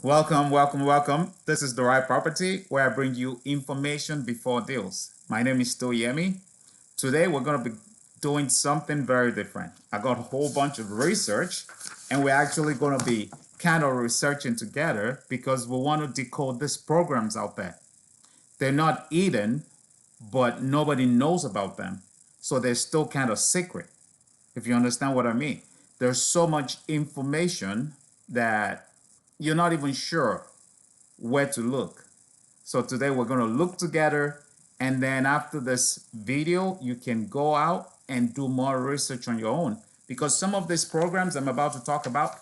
Welcome. This is The Right Property, where I bring you information before deals. My name is still Yemi. Today, we're going to be doing something very different. I got a whole bunch of research, and we're actually going to be kind of researching together because we want to decode these programs out there. They're not hidden, but nobody knows about them. So they're still kind of secret, if you understand what I mean. There's so much information that you're not even sure where to look. So today we're going to look together, and then after this video, you can go out and do more research on your own, because some of these programs I'm about to talk about,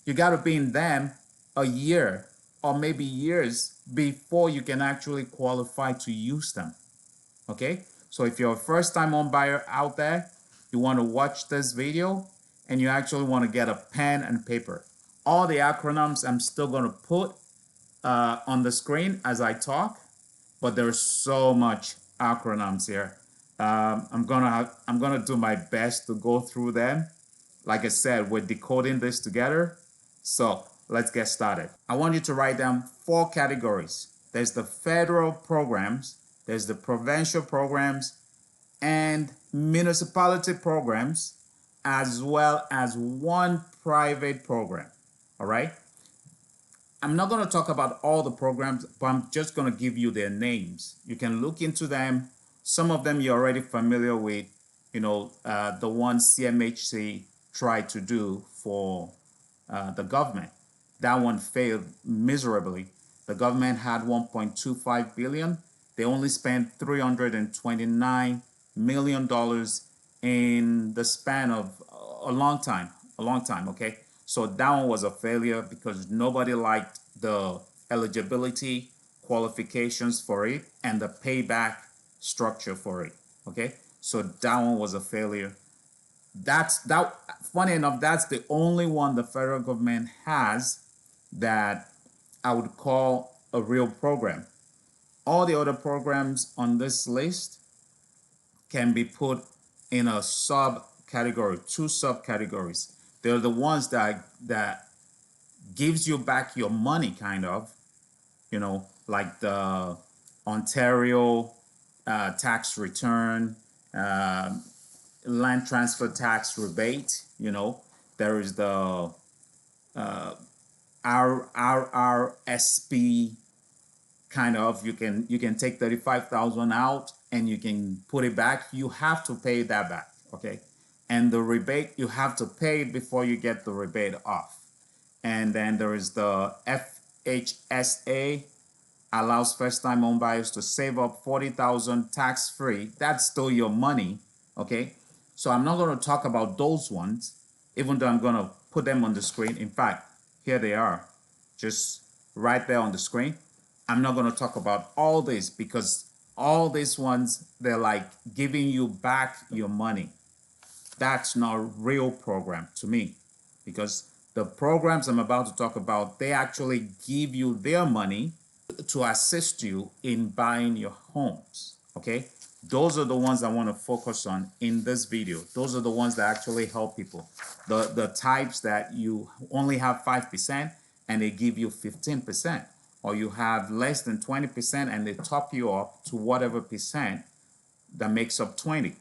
you got to be in them a year or maybe years before you can actually qualify to use them. Okay, so if you're a first-time home buyer out there, you want to watch this video and you actually want to get a pen and paper. All the acronyms I'm still going to put on the screen as I talk, but there's so much acronyms here. I'm gonna do my best to go through them. Like I said, we're decoding this together. So let's get started. I want you to write down 4 categories. There's the federal programs, there's the provincial programs, and municipality programs, as well as one private program. All right. I'm not going to talk about all the programs, but I'm just going to give you their names. You can look into them. Some of them you're already familiar with, the ones CMHC tried to do for the government. That one failed miserably. The government had 1.25 billion. They only spent $329 million in the span of a long time, okay? So that one was a failure because nobody liked the eligibility qualifications for it and the payback structure for it, okay? So that one was a failure. Funny enough, that's the only one the federal government has that I would call a real program. All the other programs on this list can be put in a subcategory, 2 subcategories. They're the ones that gives you back your money, kind of, like the Ontario tax return, land transfer tax rebate. There is the RRSP, kind of. You can take 35,000 out and you can put it back. You have to pay that back, okay? And the rebate, you have to pay it before you get the rebate off. And then there is the FHSA, allows first-time home buyers to save up 40,000 tax-free. That's still your money, okay? So I'm not going to talk about those ones, even though I'm going to put them on the screen. In fact, here they are, just right there on the screen. I'm not going to talk about all this because all these ones, they're like giving you back your money. That's not a real program to me, because the programs I'm about to talk about, they actually give you their money to assist you in buying your homes, okay? Those are the ones I want to focus on in this video. Those are the ones that actually help people. The types that you only have 5% and they give you 15%, or you have less than 20% and they top you up to whatever percent that makes up 20.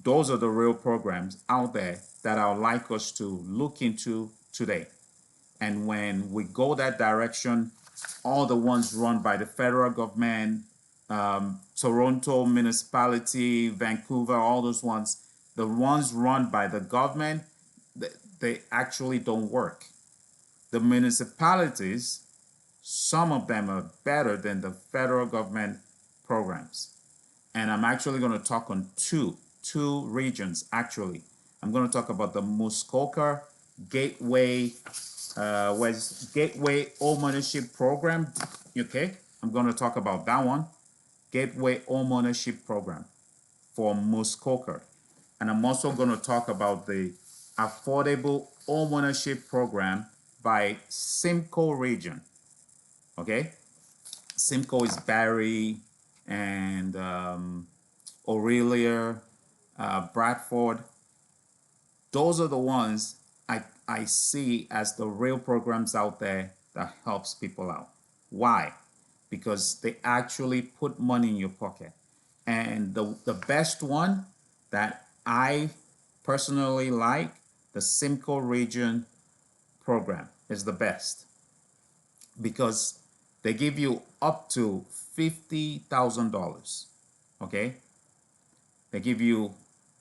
Those are the real programs out there that I would like us to look into today. And when we go that direction, all the ones run by the federal government, Toronto municipality, Vancouver, all those ones, the ones run by the government, they actually don't work. The municipalities, some of them are better than the federal government programs. And I'm actually going to talk on two regions, actually. I'm going to talk about the Muskoka Gateway Gateway Homeownership Program, okay? I'm going to talk about that one, Gateway Homeownership Program for Muskoka. And I'm also going to talk about the Affordable Homeownership Program by Simcoe region, okay? Simcoe is Barrie and Aurelia, Bradford. Those are the ones I see as the real programs out there that helps people out. Why? Because they actually put money in your pocket. And the best one that I personally like, the Simcoe Region program is the best because they give you up to $50,000. Okay? They give you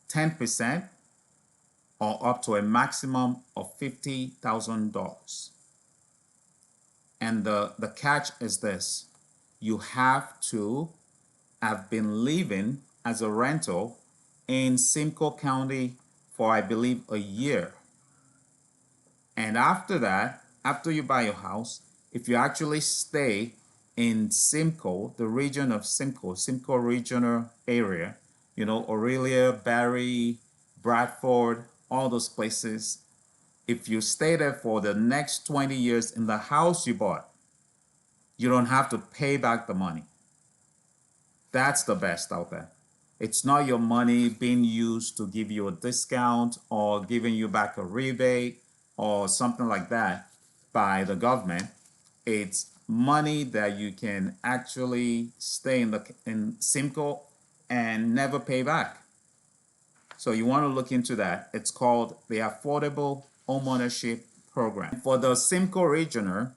10% or up to a maximum of $50,000. And the catch is this: you have to have been living as a rental in Simcoe County for, I believe, a year. And after that, after you buy your house, if you actually stay in Simcoe, the region of Simcoe, Simcoe regional area, you know, Aurelia, Barry, Bradford, all those places, if you stay there for the next 20 years in the house you bought, you don't have to pay back the money. That's the best out there. It's not your money being used to give you a discount or giving you back a rebate or something like that by the government. It's money that you can actually stay in Simcoe and never pay back. So you want to look into that. It's called the Affordable Homeownership Program. For the Simcoe Regional,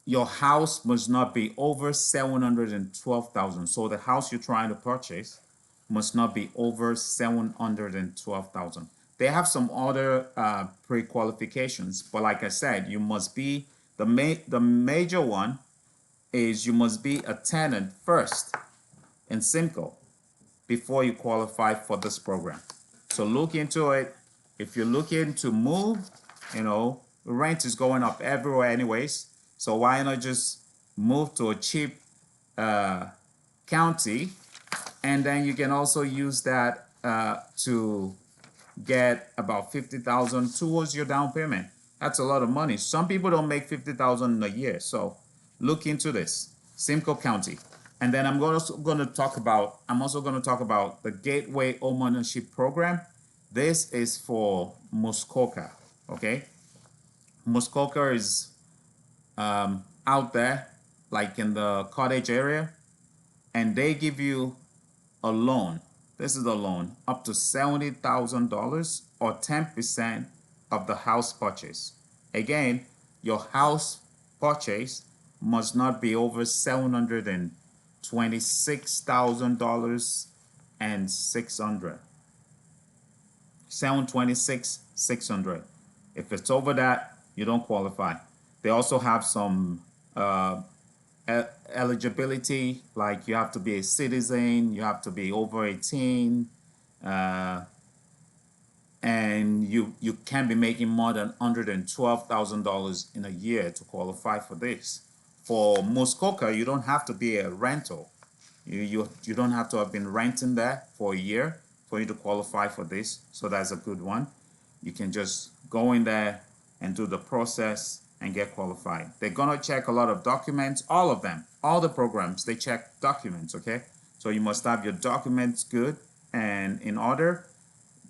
your house must not be over 712,000. So the house you're trying to purchase must not be over 712,000. They have some other pre-qualifications, but like I said, you must be the major one is you must be a tenant first in Simcoe before you qualify for this program. So look into it. If you're looking to move, you know, rent is going up everywhere anyways. So why not just move to a cheap county, and then you can also use that to get about 50,000 towards your down payment. That's a lot of money. Some people don't make 50,000 in a year. So look into this, Simcoe County. And then I'm also going to talk about the Gateway Homeownership Program. This is for Muskoka. Okay, Muskoka is out there, like in the cottage area, and they give you a loan. This is a loan up to $70,000 or 10% of the house purchase. Again, your house purchase must not be over $726,000 and 600. 726,600. If it's over that, you don't qualify. They also have some eligibility, like you have to be a citizen, you have to be over 18, and you can't be making more than $112,000 in a year to qualify for this. For Muskoka, you don't have to be a rental. You don't have to have been renting there for a year for you to qualify for this. So that's a good one. You can just go in there and do the process and get qualified. They're gonna check a lot of documents, all of them, all the programs, they check documents, okay? So you must have your documents good and in order.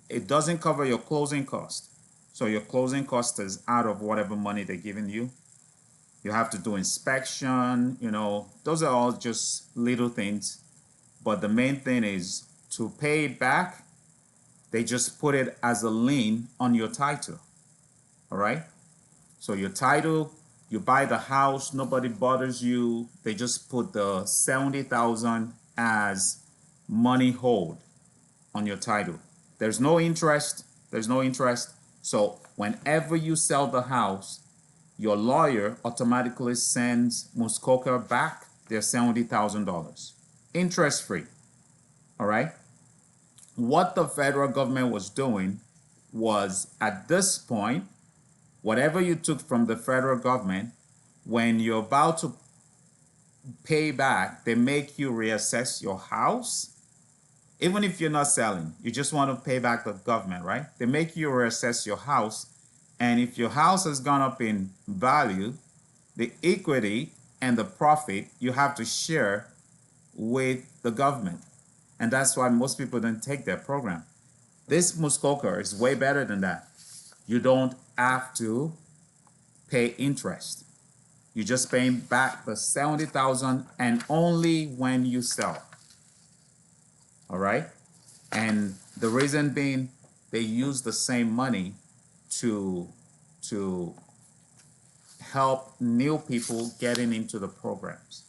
It doesn't cover your closing cost. So your closing cost is out of whatever money they're giving you. You have to do inspection, you know, those are all just little things. But the main thing is to pay it back, they just put it as a lien on your title, all right? So your title, you buy the house, nobody bothers you. They just put the 70,000 as money hold on your title. There's no interest. There's no interest. So whenever you sell the house, your lawyer automatically sends Muskoka back their $70,000, interest free. All right. What the federal government was doing was, at this point, whatever you took from the federal government, when you're about to pay back, they make you reassess your house. Even if you're not selling, you just want to pay back the government, right? They make you reassess your house. And if your house has gone up in value, the equity and the profit you have to share with the government. And that's why most people don't take that program. This Muskoka is way better than that. You don't have to pay interest. You're just paying back the 70,000 and only when you sell. All right? And the reason being, they use the same money to to help new people getting into the programs.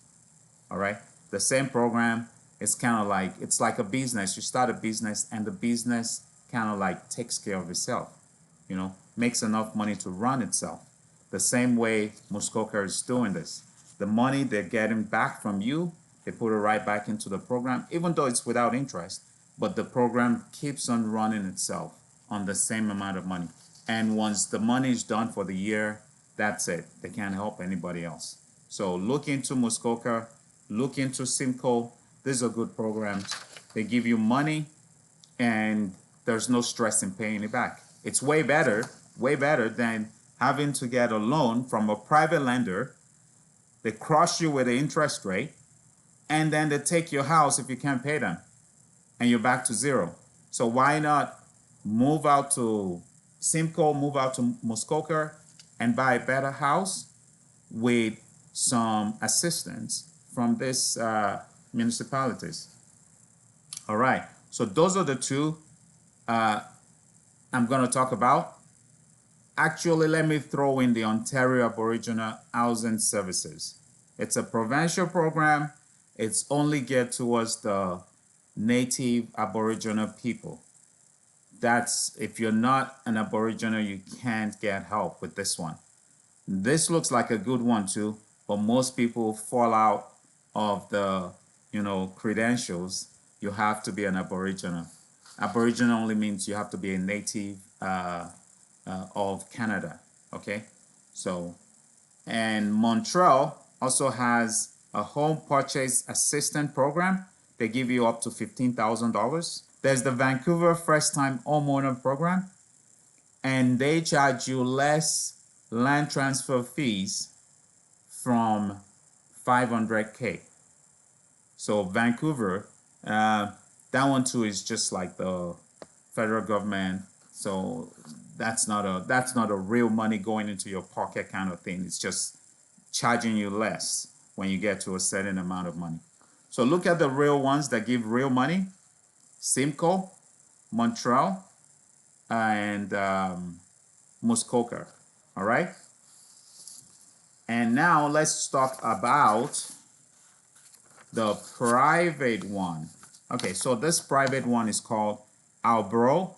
All right? The same program is kind of like, it's like a business. You start a business and the business kind of like takes care of itself, makes enough money to run itself. The same way Muskoka is doing this. The money they're getting back from you, they put it right back into the program, even though it's without interest, but the program keeps on running itself on the same amount of money. And once the money is done for the year, that's it. They can't help anybody else. So look into Muskoka, look into Simcoe. These are good programs. They give you money and there's no stress in paying it back. It's way better than having to get a loan from a private lender. They crush you with the interest rate and then they take your house if you can't pay them and you're back to zero. So why not move out to Simcoe, move out to Muskoka and buy a better house with some assistance from these municipalities. All right, so those are the two I'm going to talk about. Actually, let me throw in the Ontario Aboriginal Housing Services. It's a provincial program. It's only geared towards the native Aboriginal people. That's, if you're not an Aboriginal, you can't get help with this one. This looks like a good one too, but most people fall out of the, credentials. You have to be an Aboriginal. Aboriginal only means you have to be a native of Canada, okay? So, and Montreal also has a home purchase assistance program. They give you up to $15,000. There's the Vancouver First Time Homeowner Program, and they charge you less land transfer fees from $500K. So Vancouver, that one too is just like the federal government. So that's not a real money going into your pocket kind of thing. It's just charging you less when you get to a certain amount of money. So look at the real ones that give real money: Simcoe, Montreal, and Muskoka. All right. And now let's talk about the private one. Okay, so this private one is called Albro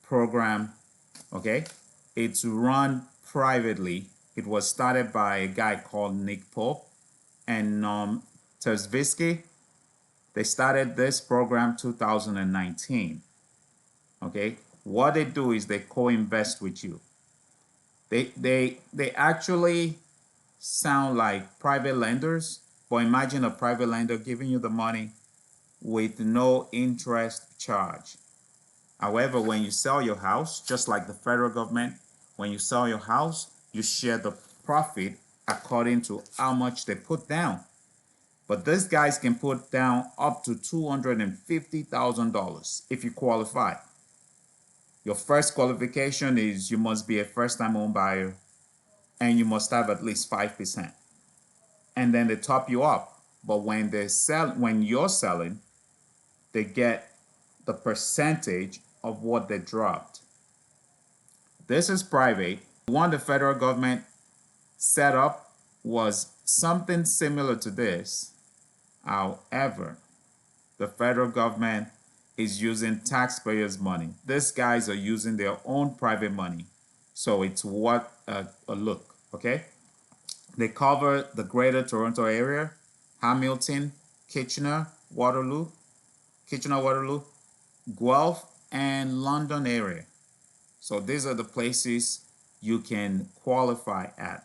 program. Okay, it's run privately. It was started by a guy called Nick Pope and Terzvisky. They started this program 2019. Okay, what they do is they co-invest with you. They actually sound like private lenders, but imagine a private lender giving you the money with no interest charge. However, when you sell your house, just like the federal government, when you sell your house, you share the profit according to how much they put down. But these guys can put down up to $250,000 if you qualify. Your first qualification is you must be a first-time home buyer and you must have at least 5%. And then they top you up. But when you're selling, they get the percentage of what they dropped. This is private. The one the federal government set up was something similar to this. However, the federal government is using taxpayers' money. These guys are using their own private money. So it's what a look, okay? They cover the greater Toronto area, Hamilton, Kitchener, Waterloo, Guelph, and London area. So these are the places you can qualify at.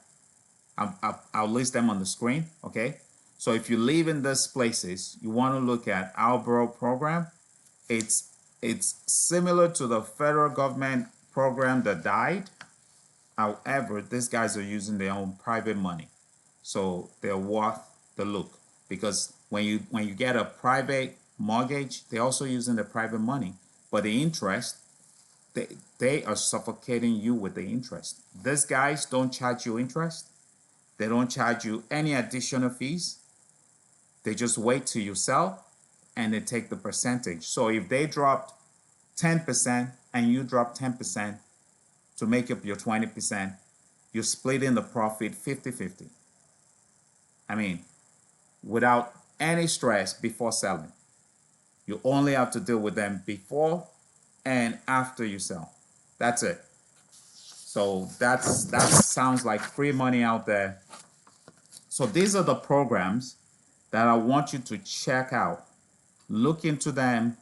I'll list them on the screen, okay? So if you live in these places, you want to look at our borough program. It's similar to the federal government program that died. However, these guys are using their own private money. So they're worth the look, because when you get a private mortgage, they're also using the private money, but the interest they are suffocating you with the interest. These guys don't charge you interest. They don't charge you any additional fees. They just wait till you sell and they take the percentage. So if they dropped 10% and you drop 10% to make up your 20%, you're splitting the profit 50-50. I mean, without any stress before selling. You only have to deal with them before and after you sell. That's it. So that sounds like free money out there. So these are the programs that I want you to check out. Look into them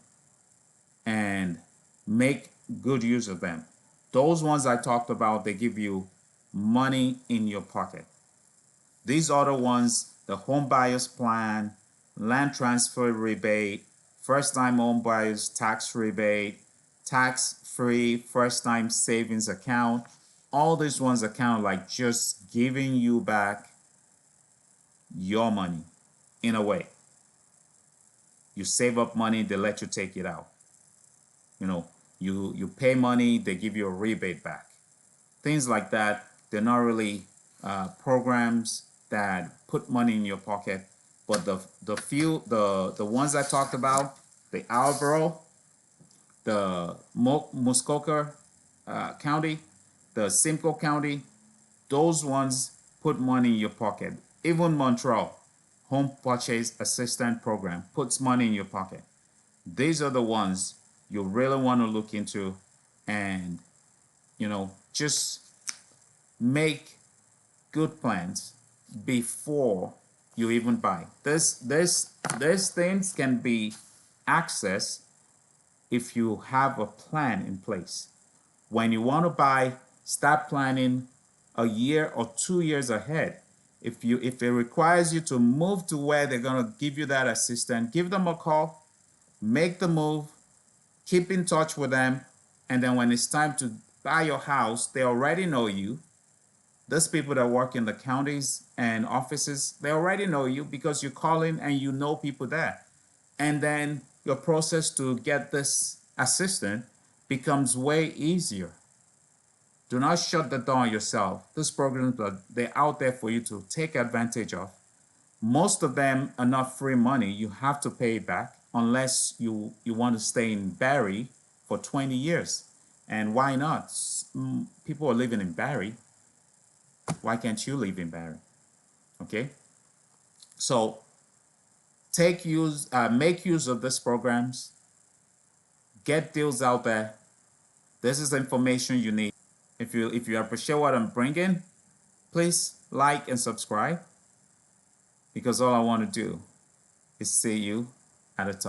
and make good use of them. Those ones I talked about, they give you money in your pocket. These other ones, the home buyers plan, land transfer rebate, first time home buyers tax rebate, tax free first time savings account, all these ones account like just giving you back your money in a way. You save up money, they let you take it out. You know, you pay money, they give you a rebate back. Things like that, they're not really programs that put money in your pocket, but the ones I talked about, the Albro, the Muskoka County, the Simcoe County, those ones put money in your pocket. Even Montreal, Home Purchase Assistance Program, puts money in your pocket. These are the ones you really want to look into and, just make good plans before you even buy. These things can be accessed if you have a plan in place. When you want to buy, start planning a year or 2 years ahead. If it requires you to move to where they're gonna give you that assistance, give them a call, make the move, keep in touch with them, and then when it's time to buy your house, they already know you. Those people that work in the counties and offices, they already know you because you call in and you know people there. And then your process to get this assistant becomes way easier. Do not shut the door on yourself. These programs, they're out there for you to take advantage of. Most of them are not free money. You have to pay it back unless you want to stay in Barrie for 20 years. And why not? People are living in Barrie. Why can't you live in Barrie? Okay? So make use of these programs. Get deals out there. This is the information you need. If you appreciate what I'm bringing, please like and subscribe, because all I want to do is see you at the top.